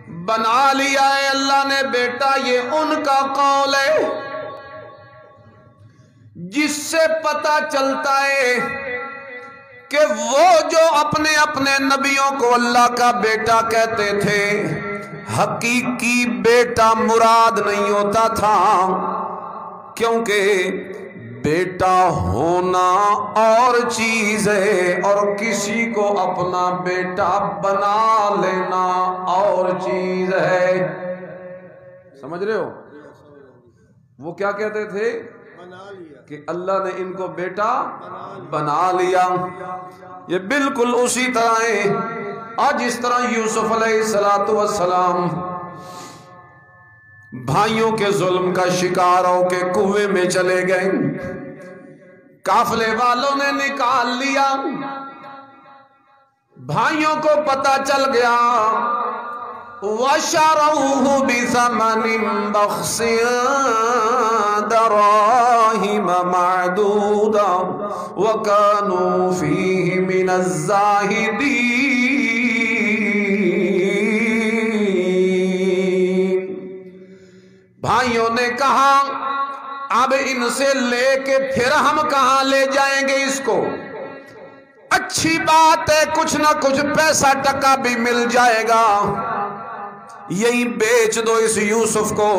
بنا لیا ہے اللہ نے بیٹا، یہ ان کا قول ہے جس سے پتہ چلتا ہے کہ وہ جو اپنے اپنے نبیوں کو اللہ کا بیٹا کہتے تھے، حقیقی بیٹا مراد نہیں ہوتا تھا، کیونکہ بیٹا ہونا اور چیز ہے اور کسی کو اپنا بیٹا بنا لینا اور چیز ہے۔ سمجھ رہے ہو؟ وہ کیا کہتے تھے کہ اللہ نے ان کو بیٹا بنا لیا۔ یہ بالکل اسی طرح ہے آج جس طرح یوسف علیہ السلام بھائیوں کے ظلم کا شکار ہو کے کنویں میں چلے گئے، قافلے والوں نے نکال لیا، بھائیوں کو پتہ چل گیا، وَشَرَوْهُ بِثَمَنٍ بَخْسٍ دَرَاهِمَ مَعْدُودَةٍ وَكَانُوا فِيهِ مِنَ الزَّاهِدِينَ۔ بھائیوں نے کہا اب ان سے لے کے پھر ہم کہاں لے جائیں گے اس کو؟ اچھی بات ہے، کچھ نہ کچھ پیسہ ٹکا بھی مل جائے گا، یہی بیچ دو اس یوسف کو۔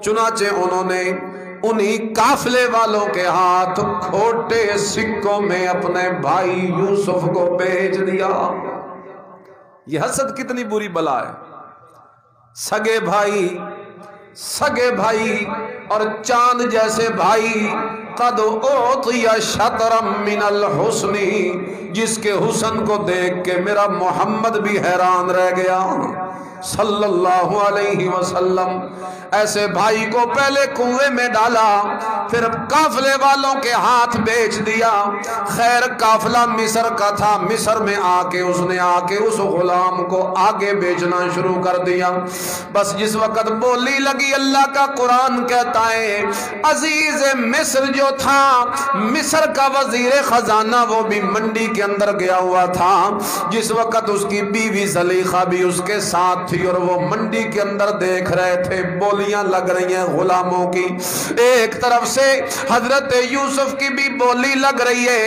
چنانچہ انہوں نے انہی قافلے والوں کے ہاتھ کھوٹے سکوں میں اپنے بھائی یوسف کو بیچ دیا۔ یہ حسد کتنی بری بلا ہے۔ سگے بھائی اور چاند جیسے بھائی، قد اوتی شطرا من الحسن، جس کے حسن کو دیکھ کے میرا محمد بھی حیران رہ گیا صلی اللہ علیہ وسلم۔ ایسے بھائی کو پہلے کنویں میں ڈالا، پھر قافلے والوں کے ہاتھ بیچ دیا۔ خیر قافلہ مصر کا تھا، مصر میں اس نے آ کے اس غلام کو آگے بیچنا شروع کر دیا۔ بس جس وقت بولی لگی، اللہ کا قرآن کہتا ہے عزیز مصر جو تھا، مصر کا وزیر خزانہ، وہ بھی منڈی کے اندر گیا ہوا تھا۔ جس وقت اس کی بیوی زلیخا بھی اس کے ساتھ تھی اور وہ منڈی کے اندر دیکھ رہے تھے، بولیاں لگ رہی ہیں غلاموں کی، ایک طرف سے حضرت یوسف کی بھی بولی لگ رہی ہے۔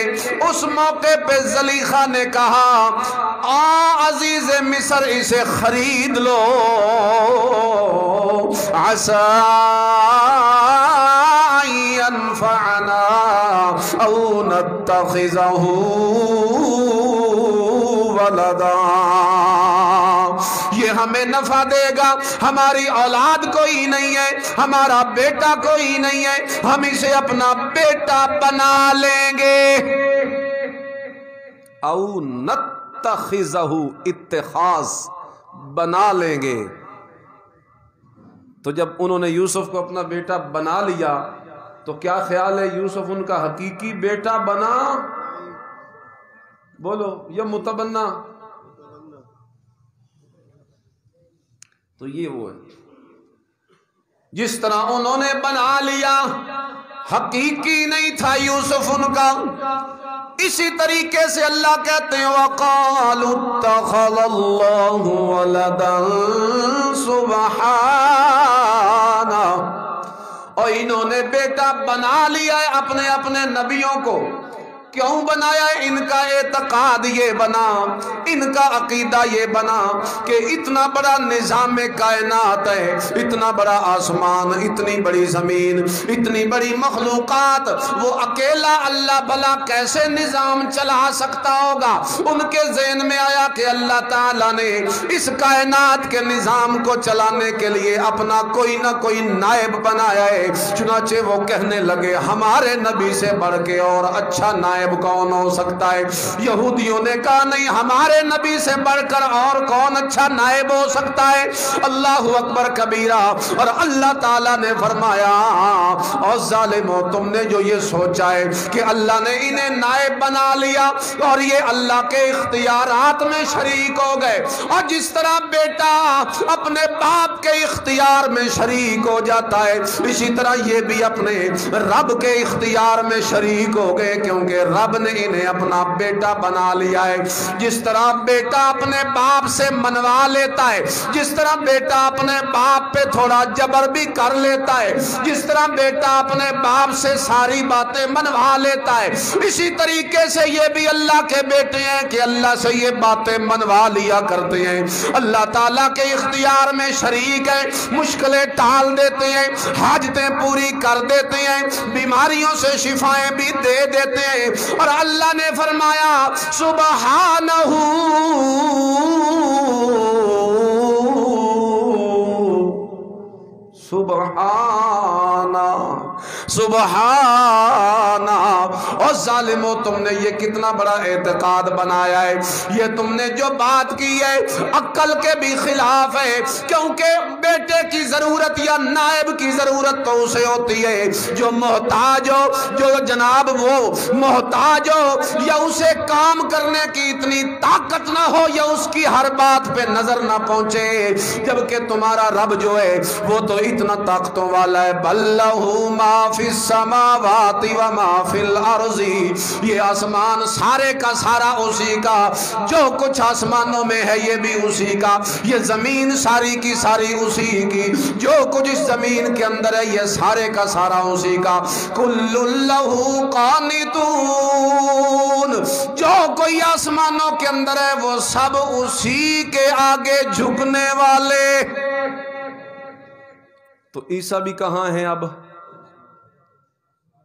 اس موقع پہ زلیخا نے کہا عزیز مصر اسے خرید لو، عسیٰ ينفعنا او نتخذہ ولدا، یہ ہمیں نفع دے گا، ہماری اولاد کوئی نہیں ہے، ہمارا بیٹا کوئی نہیں ہے، ہم اسے اپنا بیٹا بنا لیں گے۔ او نتخذہ، اتخاذ، بنا لیں گے۔ تو جب انہوں نے یوسف کو اپنا بیٹا بنا لیا تو کیا خیال ہے یوسف ان کا حقیقی بیٹا بنا؟ بولو، یا متبنا؟ تو یہ وہ ہے جس طرح انہوں نے بنا لیا، حقیقی نہیں تھا یوسف ان کا۔ اسی طریقے سے اللہ کہتے ہیں وَقَالُوا اتَّخَذَ اللَّهُ وَلَدًا سُبْحَانَهُ، اور انہوں نے بیٹا بنا لیا ہے اپنے اپنے نبیوں کو۔ کیوں بنایا ہے؟ ان کا اعتقاد یہ بنا، ان کا عقیدہ یہ بنا کہ اتنا بڑا نظام کائنات ہے، اتنا بڑا آسمان، اتنی بڑی زمین، اتنی بڑی مخلوقات، وہ اکیلا اللہ بھلا کیسے نظام چلا سکتا ہوگا؟ ان کے ذہن میں آیا کہ اللہ تعالیٰ نے اس کائنات کے نظام کو چلانے کے لیے اپنا کوئی نہ کوئی نائب بنایا ہے۔ چنانچہ وہ کہنے لگے ہمارے نبی سے بڑھ کے اور اچھا نائب کون ہو سکتا ہے؟ یہودیوں نے کہا نہیں، ہمارے نبی سے بڑھ کر اور کون اچھا نائب ہو سکتا ہے؟ اللہ اکبر کبیرہ۔ اور اللہ تعالیٰ نے فرمایا اور ظالمو، تم نے جو یہ سوچا ہے کہ اللہ نے انہیں نائب بنا لیا اور یہ اللہ کے اختیارات میں شریک ہو گئے، اور جس طرح بیٹا اپنے باپ کے اختیار میں شریک ہو جاتا ہے، اسی طرح یہ بھی اپنے رب کے اختیار میں شریک ہو گئے، کیونکہ رب نے انہیں اپنا بیٹا بنا لیا ہے۔ جس طرح بیٹا اپنے باپ سے منوا لیتا ہے، جس طرح بیٹا اپنے باپ پہ تھوڑا جبر بھی کر لیتا ہے، جس طرح بیٹا اپنے باپ سے ساری باتیں منوا لیتا ہے، اسی طریقے سے یہ بھی اللہ کے بیٹے ہیں کہ اللہ سے یہ باتیں منوا لیا کرتے ہیں۔ اللہ تعالیٰ کے اختیار میں شریک ہیں، مشکلیں ٹال دیتے ہیں، حاجتیں پوری کر دیتے ہیں، بیماریوں سے شفائیں بھی دے دیتے ہیں۔ اور اللہ نے فرمایا سبحانہ سبحانہ سبحانہ۔ اور ظالمو تم نے یہ کتنا بڑا اعتقاد بنایا ہے، یہ تم نے جو بات کی ہے عقل کے بھی خلاف ہے، کیونکہ بیٹے کی ضرورت یا نائب کی ضرورت تو اسے ہوتی ہے جو محتاج ہو، جو جناب وہ محتاج ہو، یا اسے کام کرنے کی اتنی طاقت نہ ہو، یا اس کی ہر بات پہ نظر نہ پہنچے، جبکہ تمہارا رب جو ہے وہ تو اتنا طاقتوں والا ہے۔ بل لہ ما فی السماوات و ما فی الارض، یہ آسمان سارے کا سارا اسی کا، جو کچھ آسمانوں میں ہے یہ بھی اسی کا، یہ زمین ساری کی ساری اسی کی، جو کچھ اس زمین کے اندر ہے یہ سارے کا سارا اسی کا۔ کل لہ قانتون، جو کوئی آسمانوں کے اندر ہے وہ سب اسی کے آگے جھکنے والے۔ تو عیسیٰ بھی کہاں ہیں اب؟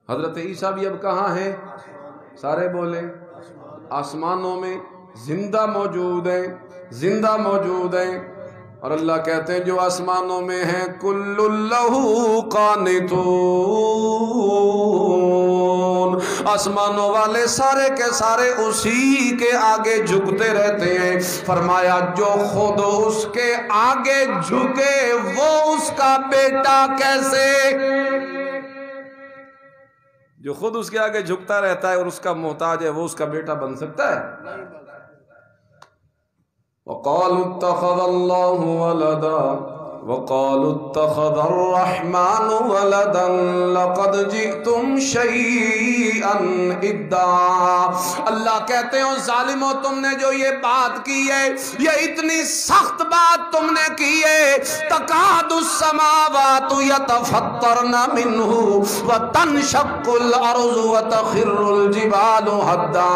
حضرت عیسیٰ بھی اب کہاں ہیں؟ سارے بولے آسمانوں میں زندہ موجود ہیں، زندہ موجود ہیں۔ اور اللہ کہتے ہیں جو آسمانوں میں ہیں کل لہ قانتون، آسمانوں والے سارے کے سارے اسی کے آگے جھکتے رہتے ہیں۔ فرمایا جو خود اس کے آگے جھکے وہ اس کا بیٹا کیسے؟ جو خود اس کے آگے جھکتا رہتا ہے اور اس کا محتاج ہے وہ اس کا بیٹا بن سکتا ہے؟ وَقَالُوا اتَّخَذَ اللَّهُ وَلَدًا وَقَالُوا اتَّخَذَ الرَّحْمَنُ وَلَدًا لَقَدْ جِئْتُمْ شَيْئًا إِدًّا۔ اللہ کہتے ہیں ظالموں تم نے جو یہ بات کی ہے، یہ اتنی سخت بات تم نے کی ہے، تَكَادُ السَّمَاوَاتُ يَتَفَطَّرْنَ مِنْهُ وَتَنشَقُّ الْأَرْضُ وَتَخِرُّ الْجِبَالُ هَدًّا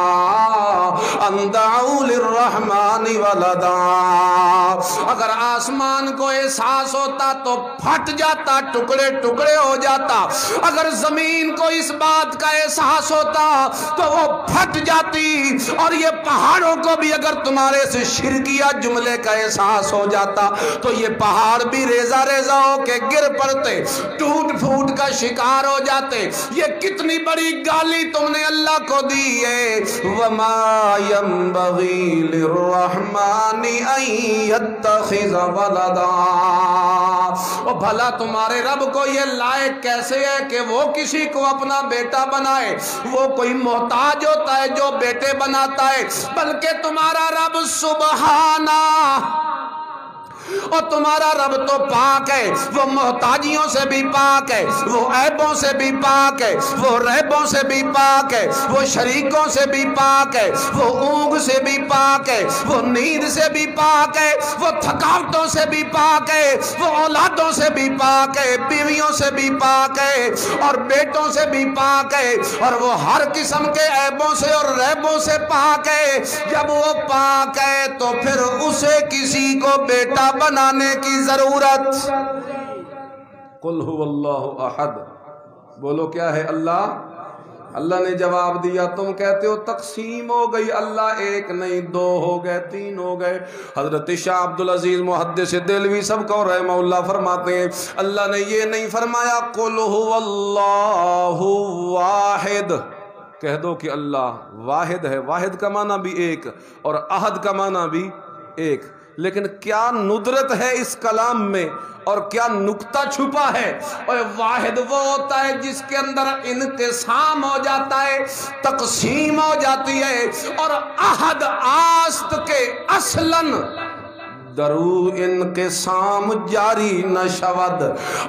أَن دَعَوْا لِلرَّحْمَنِ وَلَدًا۔ اگر آسمان کو احساس ہوتا تو پھٹ جاتا، ٹکڑے ٹکڑے ہو جاتا۔ اگر زمین کو اس بات کا احساس ہوتا تو وہ پھٹ جاتی، اور یہ پہاڑوں کو بھی اگر تمہارے سے شرکیہ جملے کا احساس ہو جاتا تو یہ پہاڑ بھی ریزہ ریزہ ہو کے گر پڑتے، ٹوٹ پھوٹ کا شکار ہو جاتے۔ یہ کتنی بڑی گالی تم نے اللہ کو دی ہے۔ وَمَا يَنبَغِي لِلرَّحْمَنِ أَن يَتَّخِذَ وَلَدًا۔ اور بھلا تمہارے رب کو یہ لائق کیسے ہے کہ وہ کسی کو اپنا بیٹا بنائے؟ وہ کوئی محتاج ہوتا ہے جو بیٹے بناتا ہے؟ بلکہ تمہارا رب سبحانہ، اور تمہارا رب تو پاک ہے، وہ محتاجیوں سے بھی پاک ہے، وہ عیبوں سے بھی پاک ہے، وہ ریبوں سے بھی پاک ہے، وہ شریکوں سے بھی پاک ہے، وہ اونگ سے بھی پاک ہے، وہ نیند سے بھی پاک ہے، وہ تھکاوٹوں سے بھی پاک ہے، وہ اولادوں سے بھی پاک ہے، بیویوں سے بھی پاک ہے، اور بیٹوں سے بھی پاک ہے، اور وہ ہر قسم کے عیبوں سے اور ریبوں سے پاک ہے۔ جب وہ پاک ہے تو پھر اسے کسی کو بیٹا بنانے کی ضرورت؟ قل هو اللہ احد، بولو کیا ہے اللہ؟ اللہ نے جواب دیا، تم کہتے ہو تقسیم ہو گئی، اللہ ایک نہیں دو ہو گئے، تین ہو گئے۔ حضرت شاہ عبدالعزیز محدث دہلوی سب کو رحمہ اللہ فرماتے ہیں اللہ نے یہ نہیں فرمایا قل هو اللہ واحد، کہہ دو کہ اللہ واحد ہے، واحد کا معنی بھی ایک اور احد کا معنی بھی ایک، لیکن کیا ندرت ہے اس کلام میں اور کیا نکتہ چھپا ہے۔ اور واحد وہ ہوتا ہے جس کے اندر انقسام ہو جاتا ہے، تقسیم ہو جاتی ہے، اور احد آست کے اصلاً درو انقسام جاری نہ شود،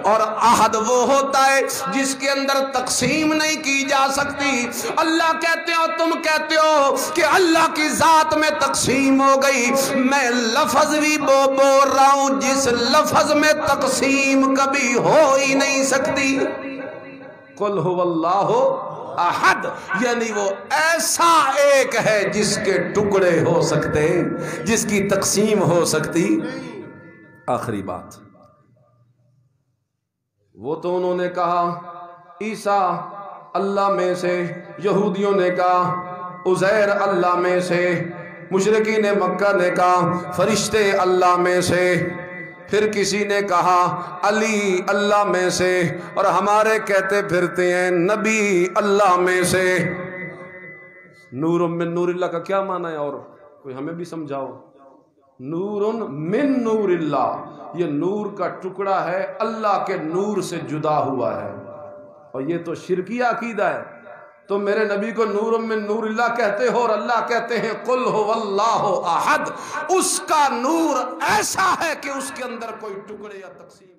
اور عہد وہ ہوتا ہے جس کے اندر تقسیم نہیں کی جا سکتی۔ اللہ کہتے ہو، تم کہتے ہو کہ اللہ کی ذات میں تقسیم ہو گئی، میں لفظ بھی بول رہا ہوں جس لفظ میں تقسیم کبھی ہو ہی نہیں سکتی۔ قل هو اللہ احد، یعنی وہ ایسا ایک ہے جس کے ٹکڑے ہو سکتے، جس کی تقسیم ہو سکتی۔ آخری بات، وہ تو انہوں نے کہا عیسیٰ اللہ میں سے، یہودیوں نے کہا عزیر اللہ میں سے، مشرکین مکہ نے کہا فرشتے اللہ میں سے، پھر کسی نے کہا علی اللہ میں سے، اور ہمارے کہتے پھرتے ہیں نبی اللہ میں سے۔ نور من نور اللہ کا کیا معنی ہے؟ اور کوئی ہمیں بھی سمجھاؤ۔ نور من نور اللہ، یہ نور کا ٹکڑا ہے، اللہ کے نور سے جدا ہوا ہے، اور یہ تو شرکیہ عقیدہ ہے۔ تو میرے نبی کو نور من نور اللہ کہتے ہو، اور اللہ کہتے ہیں قل هو اللہ احد، اس کا نور ایسا ہے کہ اس کے اندر کوئی ٹکڑے یا تقسیم